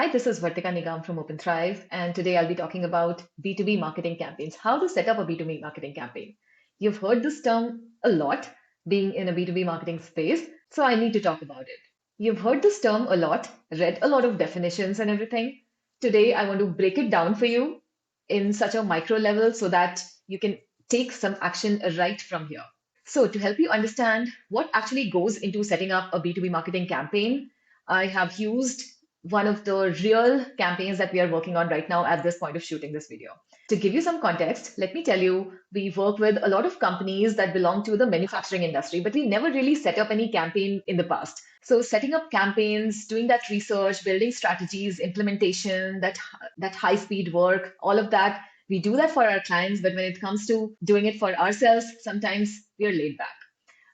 Hi, this is Vartika Nigam from Openthrive, and today I'll be talking about B2B marketing campaigns, how to set up a B2B marketing campaign. You've heard this term a lot being in a B2B marketing space, so I need to talk about it. You've heard this term a lot, read a lot of definitions and everything. Today, I want to break it down for you in such a micro level so that you can take some action right from here. So, to help you understand what actually goes into setting up a B2B marketing campaign, I have used one of the real campaigns that we are working on right now at this point of shooting this video. To give you some context, let me tell you, we work with a lot of companies that belong to the manufacturing industry, but we never really set up any campaign in the past. So setting up campaigns, doing that research, building strategies, implementation, that high speed work, all of that, we do that for our clients, but when it comes to doing it for ourselves, sometimes we are laid back.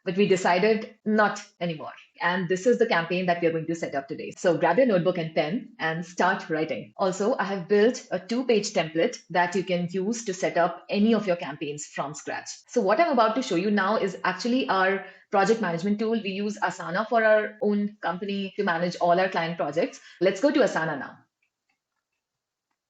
But we decided not anymore. And this is the campaign that we are going to set up today. So grab your notebook and pen and start writing. Also, I have built a 2-page template that you can use to set up any of your campaigns from scratch. So what I'm about to show you now is actually our project management tool. We use Asana for our own company to manage all our client projects. Let's go to Asana now.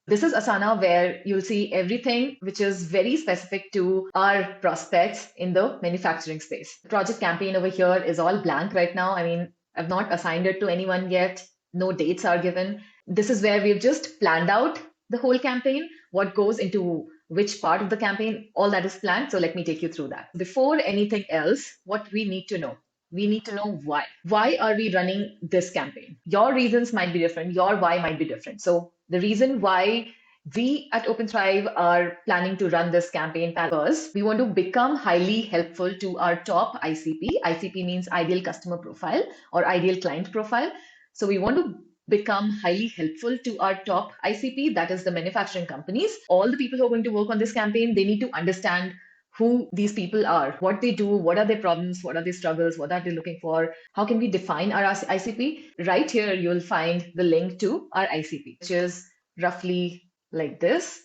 This is Asana where you'll see everything which is very specific to our prospects in the manufacturing space. The project campaign over here is all blank right now. I mean, I've not assigned it to anyone yet. No dates are given. This is where we've just planned out the whole campaign, what goes into which part of the campaign, all that is planned. So let me take you through that. Before anything else, what we need to know. We need to know why. Why are we running this campaign? Your reasons might be different. Your why might be different. So the reason why we at Openthrive are planning to run this campaign because we want to become highly helpful to our top ICP. ICP means ideal customer profile or ideal client profile. So we want to become highly helpful to our top ICP, that is the manufacturing companies. All the people who are going to work on this campaign, they need to understand who these people are, what they do, what are their problems, what are their struggles, what are they looking for, how can we define our ICP. Right here, you'll find the link to our ICP, which is roughly like this.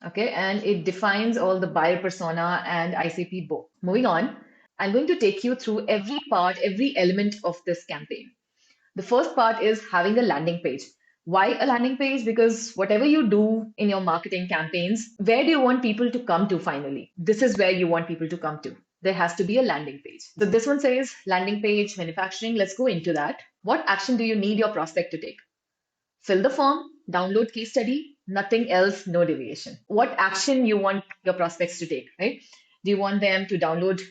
Okay, and it defines all the buyer persona and ICP both. Moving on, I'm going to take you through every part, every element of this campaign. The first part is having a landing page. Why a landing page? Because whatever you do in your marketing campaigns, where do you want people to come to finally? This is where you want people to come to. There has to be a landing page. So this one says landing page, manufacturing. Let's go into that. What action do you need your prospect to take? Fill the form, download case study, nothing else, no deviation. What action you want your prospects to take, right? Do you want them to download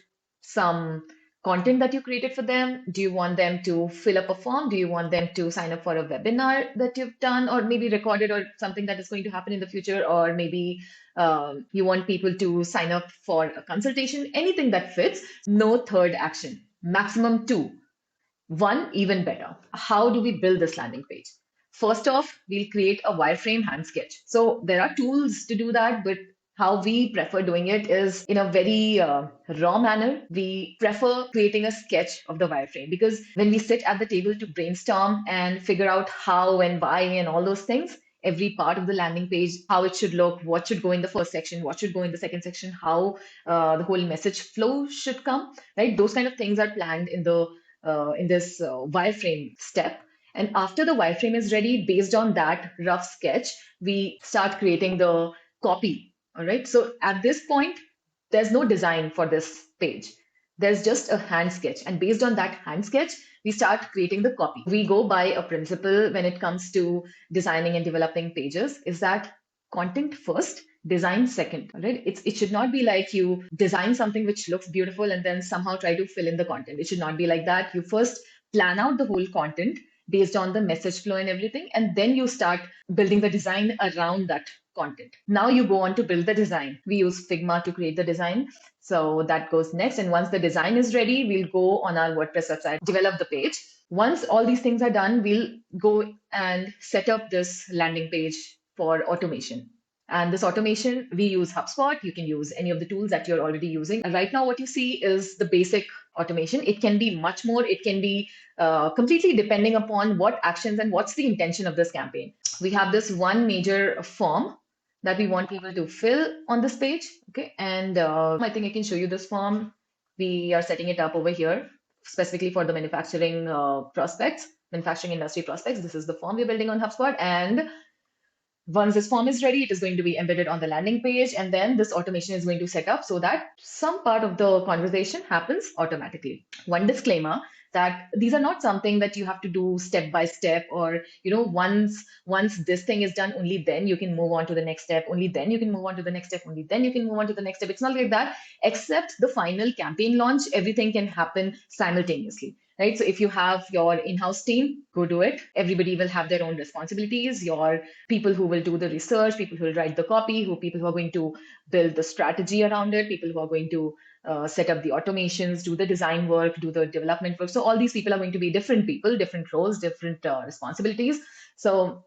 some content that you created for them? Do you want them to fill up a form? Do you want them to sign up for a webinar that you've done or maybe recorded or something that is going to happen in the future? Or maybe you want people to sign up for a consultation, anything that fits. No third action, maximum 2. 1, even better. How do we build this landing page? First off, we'll create a wireframe hand sketch. So there are tools to do that, but how we prefer doing it is in a very raw manner. We prefer creating a sketch of the wireframe because when we sit at the table to brainstorm and figure out how and why and all those things, every part of the landing page, how it should look, what should go in the first section, what should go in the second section, how the whole message flow should come, right? Those kind of things are planned in this wireframe step. And after the wireframe is ready, based on that rough sketch, we start creating the copy. All right. So at this point, there's no design for this page. There's just a hand sketch. And based on that hand sketch, we start creating the copy. We go by a principle when it comes to designing and developing pages is that content first, design second, right? It should not be like you design something which looks beautiful and then somehow try to fill in the content. It should not be like that. You first plan out the whole content based on the message flow and everything, and then you start building the design around that content. Now you go on to build the design. We use Figma to create the design. So that goes next. And once the design is ready, we'll go on our WordPress website, develop the page. Once all these things are done, we'll go and set up this landing page for automation. And this automation, we use HubSpot. You can use any of the tools that you're already using. And right now, what you see is the basic automation. It can be much more. It can be completely depending upon what actions and what's the intention of this campaign. We have this one major form that we want people to fill on this page. Okay, and I think I can show you this form. We are setting it up over here specifically for the manufacturing prospects. manufacturing industry prospects. This is the form we're building on HubSpot. And once this form is ready, it is going to be embedded on the landing page, and then this automation is going to set up so that some part of the conversation happens automatically. One disclaimer that these are not something that you have to do step by step, or once this thing is done, only then you can move on to the next step, only then you can move on to the next step, only then you can move on to the next step. It's not like that. Except the final campaign launch, everything can happen simultaneously. Right. So if you have your in-house team, go do it. Everybody will have their own responsibilities. Your people who will do the research, people who will write the copy, people who are going to build the strategy around it, people who are going to set up the automations, do the design work, do the development work. So all these people are going to be different people, different roles, different responsibilities. So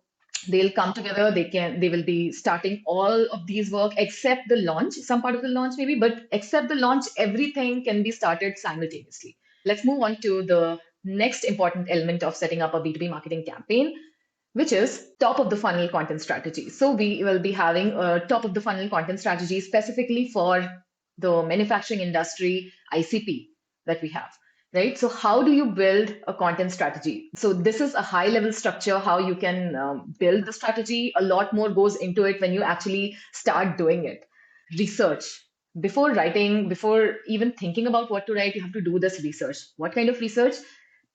they'll come together. They will be starting all of these work except the launch, some part of the launch maybe, but except the launch, everything can be started simultaneously. Let's move on to the next important element of setting up a B2B marketing campaign, which is top of the funnel content strategy. So we will be having a top of the funnel content strategy specifically for the manufacturing industry ICP that we have, right? So how do you build a content strategy? So this is a high level structure, how you can build the strategy. A lot more goes into it when you actually start doing it. Research. Before writing, before even thinking about what to write, you have to do this research. What kind of research?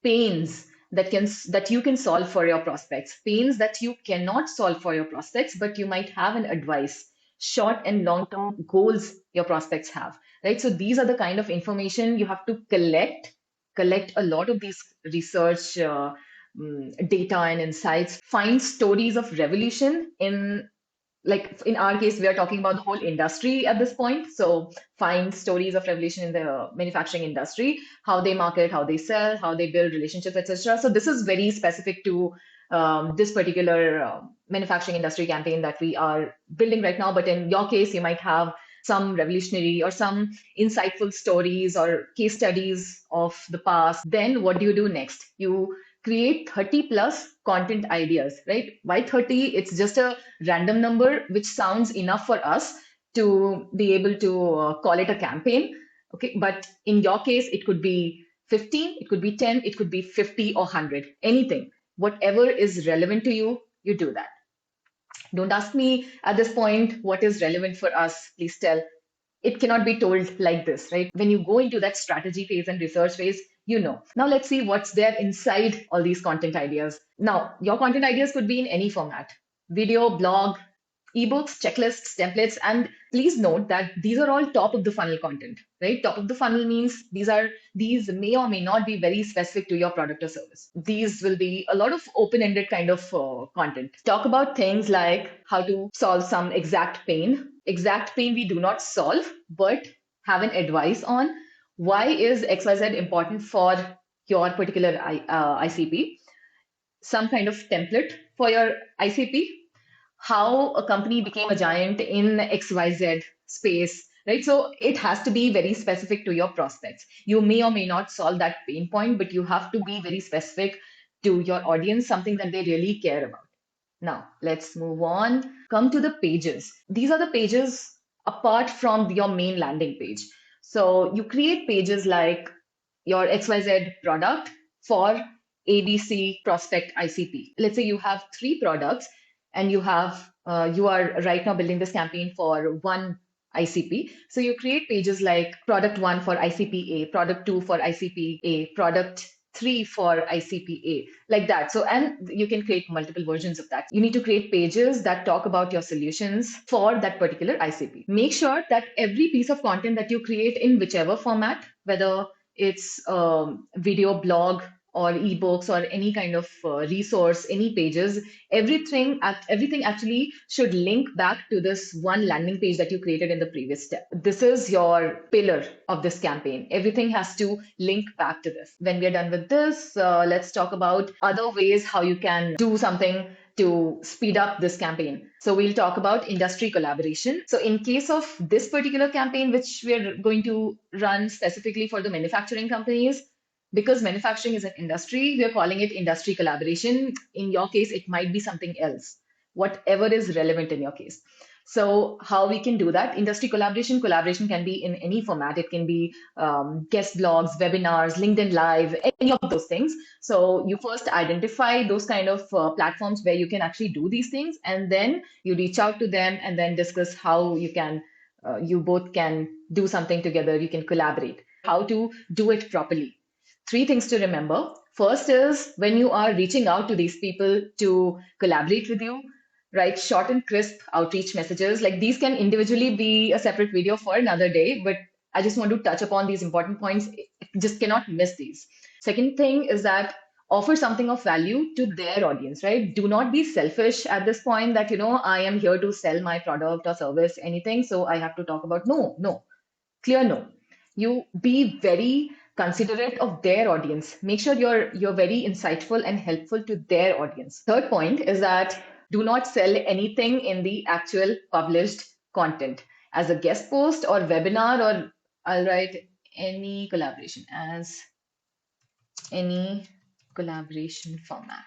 Pains that you can solve for your prospects, pains that you cannot solve for your prospects, but you might have an advice, short and long term goals your prospects have, right? So these are the kind of information you have to collect a lot of these research data and insights, find stories of revolution in, like in our case, we are talking about the whole industry at this point. So find stories of revolution in the manufacturing industry, how they market, how they sell, how they build relationships, etc. So this is very specific to this particular manufacturing industry campaign that we are building right now. But in your case, you might have some revolutionary or some insightful stories or case studies of the past. Then what do you do next? You create 30 plus content ideas, right? Why 30? It's just a random number, which sounds enough for us to be able to call it a campaign. Okay. But in your case, it could be 15, it could be 10, it could be 50 or 100, anything. Whatever is relevant to you, you do that. Don't ask me at this point what is relevant for us. Please tell. It cannot be told like this, right? When you go into that strategy phase and research phase, you know. Now let's see what's there inside all these content ideas. Now, your content ideas could be in any format: video, blog, ebooks, checklists, templates. And please note that these are all top of the funnel content, right? Top of the funnel means these may or may not be very specific to your product or service. These will be a lot of open-ended kind of content. Talk about things like how to solve some exact pain. Exact pain we do not solve, but have an advice on why is XYZ important for your particular ICP. Some kind of template for your ICP, how a company became a giant in XYZ space, right? So it has to be very specific to your prospects. You may or may not solve that pain point, but you have to be very specific to your audience, something that they really care about. Now, let's move on. Come to the pages. These are the pages apart from your main landing page. So you create pages like your XYZ product for ABC prospect ICP. Let's say you have 3 products and you are right now building this campaign for one ICP. So you create pages like product 1 for ICP A, product 2 for ICP A, product 3 for ICP A, like that. So, and you can create multiple versions of that. You need to create pages that talk about your solutions for that particular ICP. Make sure that every piece of content that you create in whichever format, whether it's video, blog, or ebooks, or any kind of resource, any pages, everything actually should link back to this one landing page that you created in the previous step. This is your pillar of this campaign. Everything has to link back to this. When we are done with this, let's talk about other ways how you can do something to speed up this campaign. So we'll talk about industry collaboration. So in case of this particular campaign, which we're going to run specifically for the manufacturing companies, because manufacturing is an industry, we're calling it industry collaboration. In your case, it might be something else, whatever is relevant in your case. So how we can do that? Industry collaboration can be in any format. It can be guest blogs, webinars, LinkedIn Live, any of those things. So you first identify those kind of platforms where you can actually do these things, and then you reach out to them and then discuss how you both can do something together. You can collaborate. How to do it properly? Three things to remember. First is when you are reaching out to these people to collaborate with you, write short and crisp outreach messages. Like these can individually be a separate video for another day, but I just want to touch upon these important points. Just cannot miss these. Second thing is that offer something of value to their audience, right? Do not be selfish at this point that, I am here to sell my product or service, anything. So I have to talk about no, no. Clear no. You be very considerate of their audience. Make sure you're very insightful and helpful to their audience. Third point is that do not sell anything in the actual published content as a guest post or webinar, or I'll write any collaboration as any collaboration format.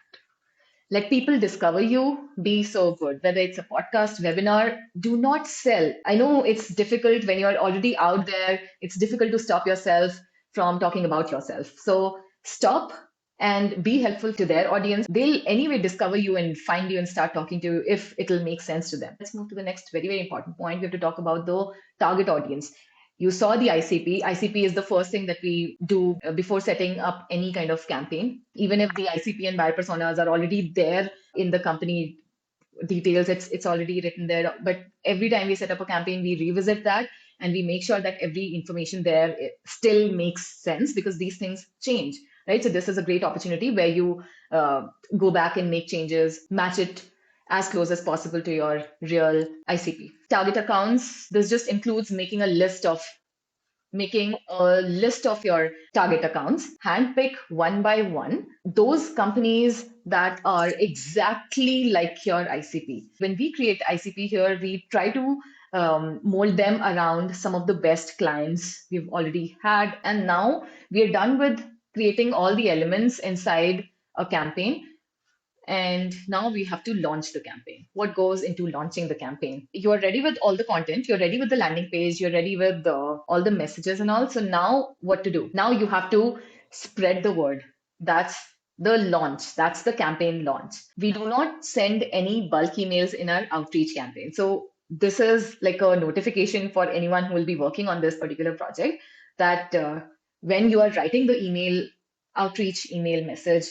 Let people discover you, be so good. Whether it's a podcast, webinar, do not sell. I know it's difficult when you're already out there. It's difficult to stop yourself from talking about yourself. So stop and be helpful to their audience. They'll anyway discover you and find you and start talking to you if it'll make sense to them. Let's move to the next very, very important point. We have to talk about the target audience. You saw the ICP. ICP is the first thing that we do before setting up any kind of campaign. Even if the ICP and buyer personas are already there in the company details, it's already written there. But every time we set up a campaign, we revisit that and we make sure that every information there still makes sense because these things change, right? So this is a great opportunity where you go back and make changes, match it as close as possible to your real ICP. Target accounts, this just includes making a list of your target accounts, handpick one by one those companies that are exactly like your ICP. When we create ICP here, we try to mold them around some of the best clients we've already had. And now we are done with creating all the elements inside a campaign. And now we have to launch the campaign. What goes into launching the campaign? You are ready with all the content, you're ready with the landing page, you're ready with all the messages and all. So now what to do? Now you have to spread the word. That's the launch. That's the campaign launch. We do not send any bulk emails in our outreach campaign. So this is like a notification for anyone who will be working on this particular project that when you are writing the outreach email message,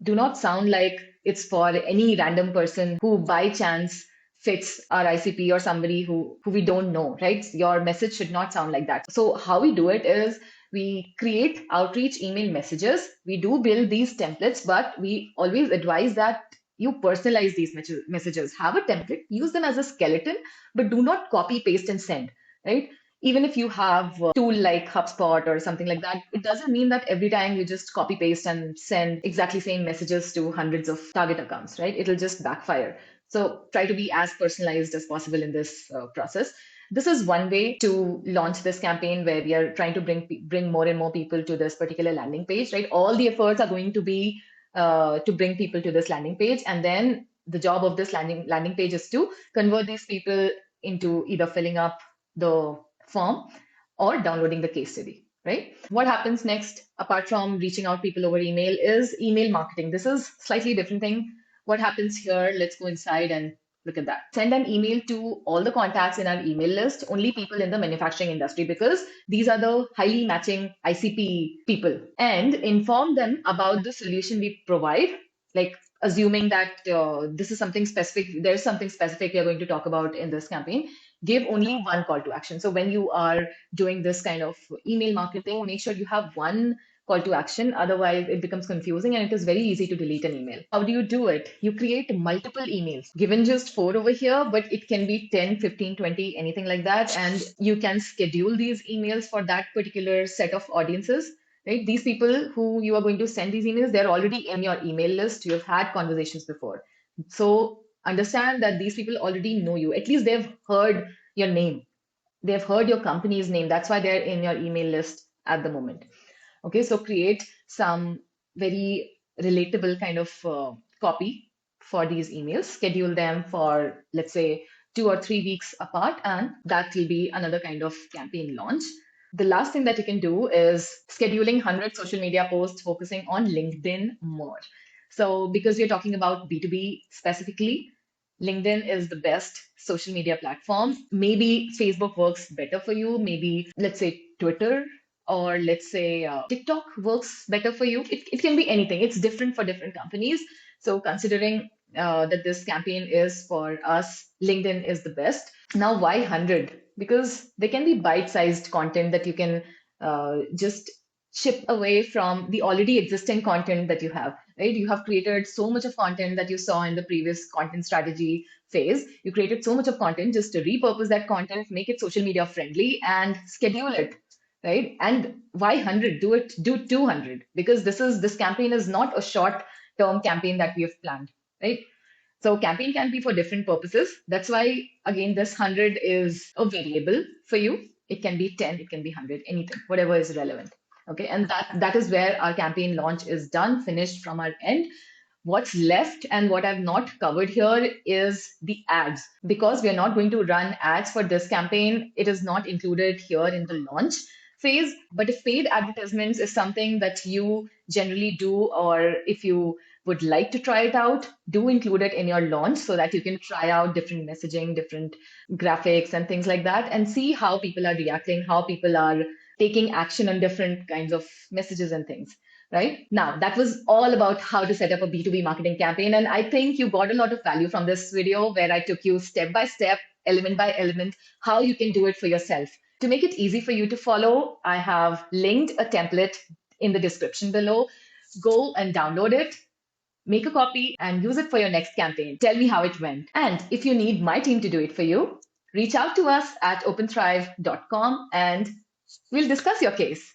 do not sound like it's for any random person who by chance fits our ICP or somebody who we don't know, right? Your message should not sound like that. So how we do it is we create outreach email messages. We do build these templates, but we always advise that you personalize these messages. Have a template, use them as a skeleton, but do not copy, paste, and send, right? Even if you have a tool like HubSpot or something like that, it doesn't mean that every time you just copy paste and send exactly same messages to hundreds of target accounts, right? It'll just backfire. So try to be as personalized as possible in this process. This is one way to launch this campaign where we are trying to bring more and more people to this particular landing page, right? All the efforts are going to be to bring people to this landing page, and then the job of this landing page is to convert these people into either filling up the form or downloading the case study, right? What happens next, apart from reaching out people over email, is email marketing. This is slightly different thing. What happens here? Let's go inside and look at that. Send an email to all the contacts in our email list, only people in the manufacturing industry, because these are the highly matching ICP people, and inform them about the solution we provide, like assuming that this is something specific, there's something specific we are going to talk about in this campaign. Give only one call to action. So when you are doing this kind of email marketing, make sure you have one call to action. Otherwise, it becomes confusing and it is very easy to delete an email. How do you do it? You create multiple emails. Given just 4 over here, but it can be 10, 15, 20, anything like that. And you can schedule these emails for that particular set of audiences. Right? These people who you are going to send these emails, they're already in your email list. You have had conversations before. So understand that these people already know you. At least they've heard your name. They've heard your company's name. That's why they're in your email list at the moment. Okay, so create some very relatable kind of copy for these emails. Schedule them for, let's say, 2 or 3 weeks apart, and that will be another kind of campaign launch. The last thing that you can do is scheduling 100 social media posts focusing on LinkedIn more. So, because we're talking about B2B specifically, LinkedIn is the best social media platform. Maybe Facebook works better for you. Maybe, let's say, Twitter or let's say TikTok works better for you. It can be anything. It's different for different companies. So, considering that this campaign is for us, LinkedIn is the best. Now, why 100? Because there can be bite-sized content that you can just chip away from the already existing content that you have, right? You have created so much of content that you saw in the previous content strategy phase. You created so much of content, just to repurpose that content, make it social media friendly, and schedule it, right? And why 100? Do 200, because this campaign is not a short-term campaign that we have planned, right? So campaign can be for different purposes. That's why, again, this 100 is a variable for you. It can be 10, it can be 100, anything, whatever is relevant. Okay, and that is where our campaign launch is done, finished from our end. What's left and what I've not covered here is the ads. Because we are not going to run ads for this campaign, it is not included here in the launch phase. But if paid advertisements is something that you generally do, or if you would like to try it out, do include it in your launch so that you can try out different messaging, different graphics, and things like that, and see how people are reacting, how people are taking action on different kinds of messages and things. Right now, that was all about how to set up a B2B marketing campaign. And I think you got a lot of value from this video where I took you step by step, element by element, how you can do it for yourself. To make it easy for you to follow, I have linked a template in the description below. Go and download it, make a copy, and use it for your next campaign. Tell me how it went. And if you need my team to do it for you, reach out to us at openthrive.com and we'll discuss your case.